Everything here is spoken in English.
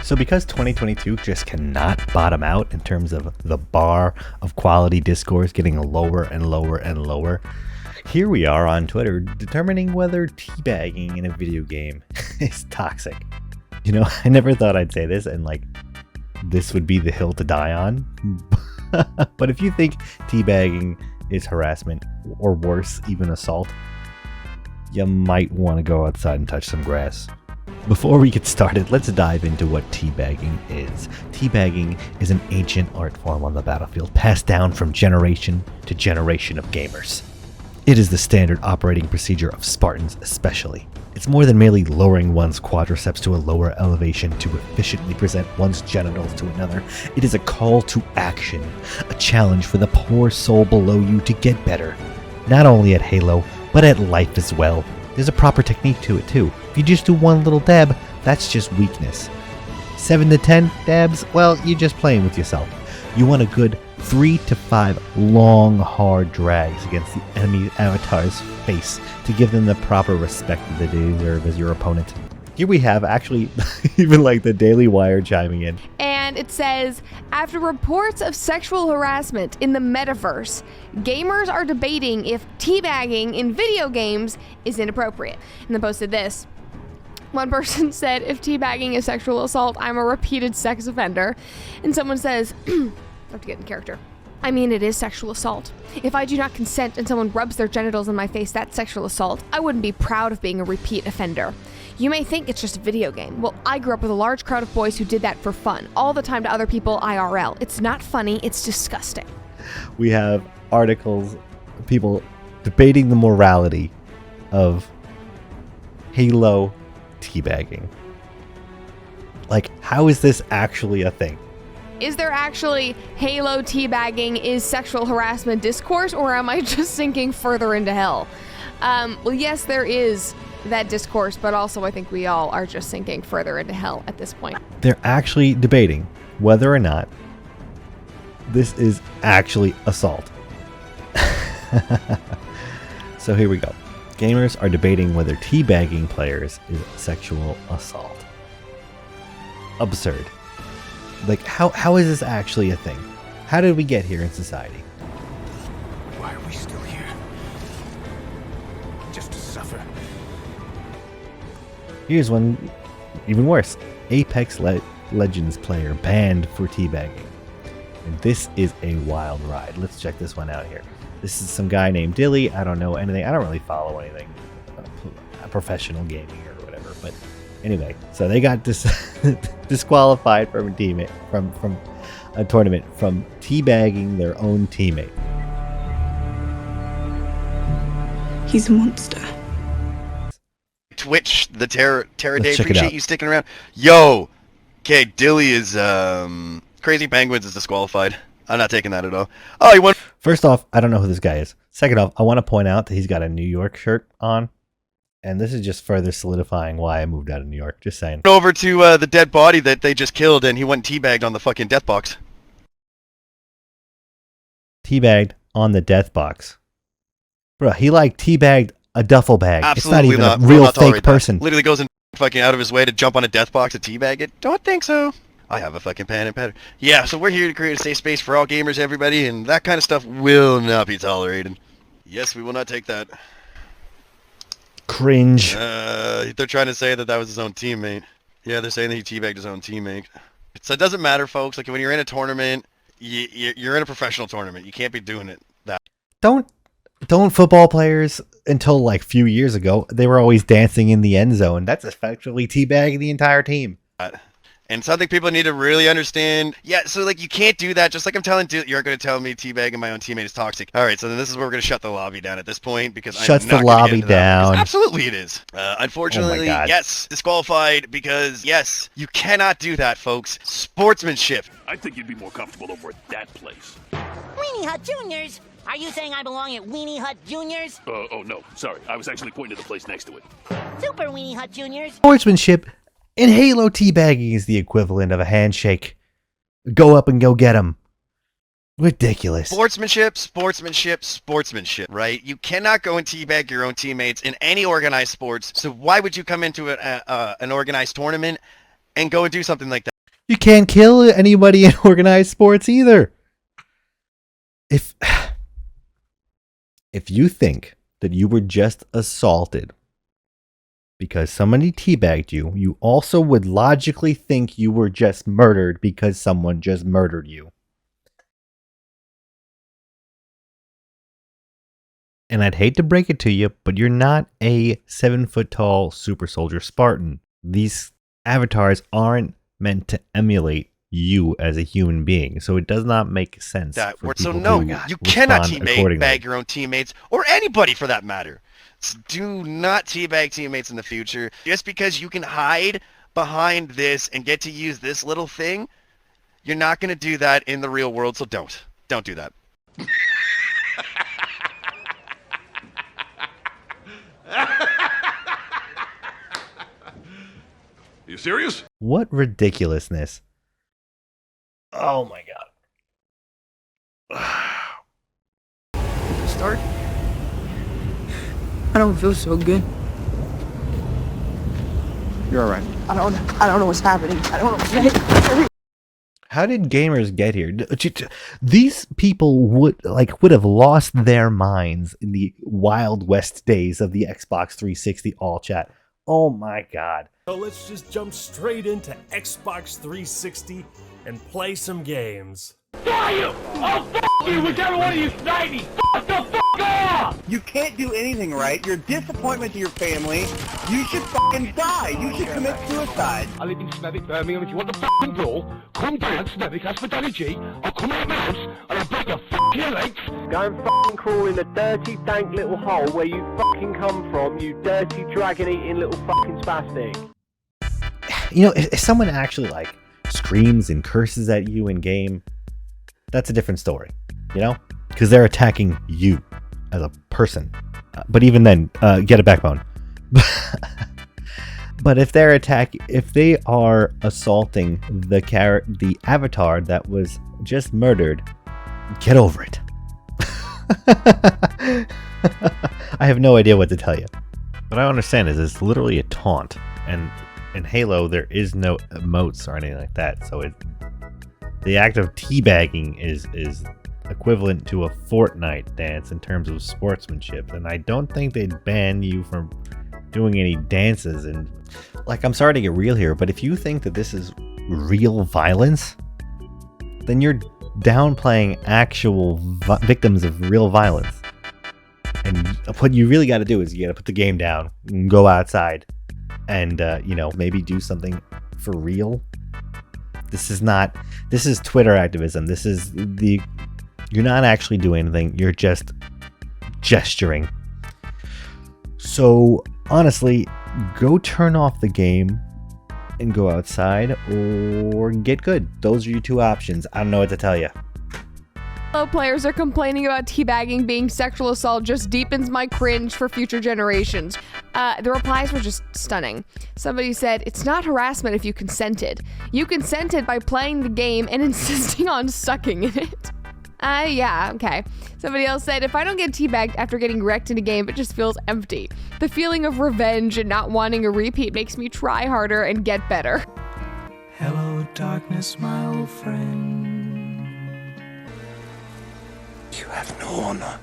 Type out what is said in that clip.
So because 2022 just cannot bottom out in terms of the bar of quality discourse getting lower and lower and lower, here we are on Twitter determining whether teabagging in a video game is toxic. You know, I never thought I'd say this and this would be the hill to die on. But if you think teabagging is harassment or worse, even assault, you might want to go outside and touch some grass. Before we get started, let's dive into what teabagging is. Teabagging is an ancient art form on the battlefield, passed down from generation to generation of gamers. It is the standard operating procedure of Spartans especially. It's more than merely lowering one's quadriceps to a lower elevation to efficiently present one's genitals to another. It is a call to action, a challenge for the poor soul below you to get better. Not only at Halo, but at life as well. There's a proper technique to it too. If you just do one little dab, that's just weakness. 7 to 10 dabs, well, you're just playing with yourself. You want a good 3 to 5 long, hard drags against the enemy avatar's face to give them the proper respect that they deserve as your opponent. Here we have actually even the Daily Wire chiming in. And it says, after reports of sexual harassment in the metaverse, gamers are debating if teabagging in video games is inappropriate. And they posted this. One person said, if teabagging is sexual assault, I'm a repeated sex offender. And someone says, I have to get in character. I mean, it is sexual assault. If I do not consent and someone rubs their genitals in my face, that's sexual assault. I wouldn't be proud of being a repeat offender. You may think it's just a video game. Well, I grew up with a large crowd of boys who did that for fun, all the time to other people IRL. It's not funny, it's disgusting. We have articles, people debating the morality of Halo teabagging. How is this actually a thing? Is there actually Halo teabagging is sexual harassment discourse, or am I just sinking further into hell? Well, yes, there is that discourse, but also I think we all are just sinking further into hell at this point. They're actually debating whether or not this is actually assault. So here we go. Gamers are debating whether teabagging players is sexual assault. Absurd. How is this actually a thing? How did we get here in society? Why are we still here? Just to suffer. Here's one even worse. Apex Legends player banned for teabagging. And this is a wild ride. Let's check this one out here. This is some guy named Dilly. I don't know anything. I don't really follow anything professional gaming or whatever. But anyway, so they got disqualified from a teammate from a tournament from teabagging their own teammate. He's a monster. Twitch, the Terra Day, check it appreciate out. you sticking around. Yo, okay, Dilly is Crazy Penguins is disqualified. I'm not taking that at all. Oh, he won. First off, I don't know who this guy is. Second off, I want to point out that he's got a New York shirt on. And this is just further solidifying why I moved out of New York. Just saying. Over to the dead body that they just killed, and he went teabagged on the fucking death box. Teabagged on the death box. Bro, he teabagged a duffel bag. Absolutely it's not even not. a Will real not fake tolerate that. person. Literally goes in fucking out of his way to jump on a death box to teabag it. Don't think so. I have a fucking pen and pad. Yeah, so we're here to create a safe space for all gamers, everybody, and that kind of stuff will not be tolerated. Yes, we will not take that. Cringe. They're trying to say that was his own teammate. Yeah, they're saying that he teabagged his own teammate. So it doesn't matter, folks. When you're in a tournament, you're in a professional tournament. You can't be doing it that. Don't football players, until few years ago, they were always dancing in the end zone. That's effectively teabagging the entire team. And something people need to really understand. Yeah, so you can't do that. Just like I'm telling you, you're going to tell me teabagging my own teammate is toxic. All right, so then this is where we're going to shut the lobby down at this point because Shuts I'm not the gonna lobby get into that, down. because absolutely it is. Unfortunately, Oh my God. yes, disqualified because yes, you cannot do that, folks. Sportsmanship. I think you'd be more comfortable over at that place. Weenie Hut Juniors? Are you saying I belong at Weenie Hut Juniors? Oh no, sorry. I was actually pointing to the place next to it. Super Weenie Hut Juniors? Sportsmanship in Halo teabagging is the equivalent of a handshake. Go up and go get him. Ridiculous. Sportsmanship, right? You cannot go and teabag your own teammates in any organized sports. So why would you come into an organized tournament and go and do something like that? You can't kill anybody in organized sports either. If you think that you were just assaulted because somebody teabagged you, you also would logically think you were just murdered because someone just murdered you. And I'd hate to break it to you, but you're not a 7-foot-tall super soldier Spartan. These avatars aren't meant to emulate you as a human being, so it does not make sense. You cannot teabag your own teammates, or anybody for that matter. Do not teabag teammates in the future. Just because you can hide behind this and get to use this little thing, you're not going to do that in the real world, so don't do that. You serious? What ridiculousness. Oh my god. Start? I don't feel so good. You're alright. I don't know what's happening. I don't know. How did gamers get here? These people would have lost their minds in the Wild West days of the Xbox 360 all chat. Oh my god. So let's just jump straight into Xbox 360 and play some games. You can't do anything right. You're a disappointment to your family. You should fucking die. You should commit suicide. I live in Smethwick, Birmingham. If you want the fucking brawl, come down to Smethwick, ask for Danny G. I'll come out of my house and I'll break your fucking legs. Go and fucking crawl in the dirty, dank little hole where you fucking come from, you dirty, dragon-eating little fucking spastic. You know, if someone actually screams and curses at you in game, that's a different story, you know, because they're attacking you as a person. But even then, get a backbone. But if they are assaulting the avatar that was just murdered, get over it. I have no idea what to tell you. What I understand is it's literally a taunt, and in Halo there is no emotes or anything like that, so the act of teabagging is equivalent to a Fortnite dance in terms of sportsmanship, and I don't think they'd ban you from doing any dances. And I'm sorry to get real here, but if you think that this is real violence, then you're downplaying actual victims of real violence. And what you really got to do is you got to put the game down and go outside and maybe do something for real. This is Twitter activism. You're not actually doing anything. You're just gesturing. So honestly, go turn off the game and go outside, or get good. Those are your two options. I don't know what to tell you. Fellow players are complaining about teabagging being sexual assault just deepens my cringe for future generations. The replies were just stunning. Somebody said, it's not harassment if you consented. You consented by playing the game and insisting on sucking in it. Yeah, okay. Somebody else said, if I don't get teabagged after getting wrecked in a game, it just feels empty. The feeling of revenge and not wanting a repeat makes me try harder and get better. Hello, darkness, my old friend. You have no honor.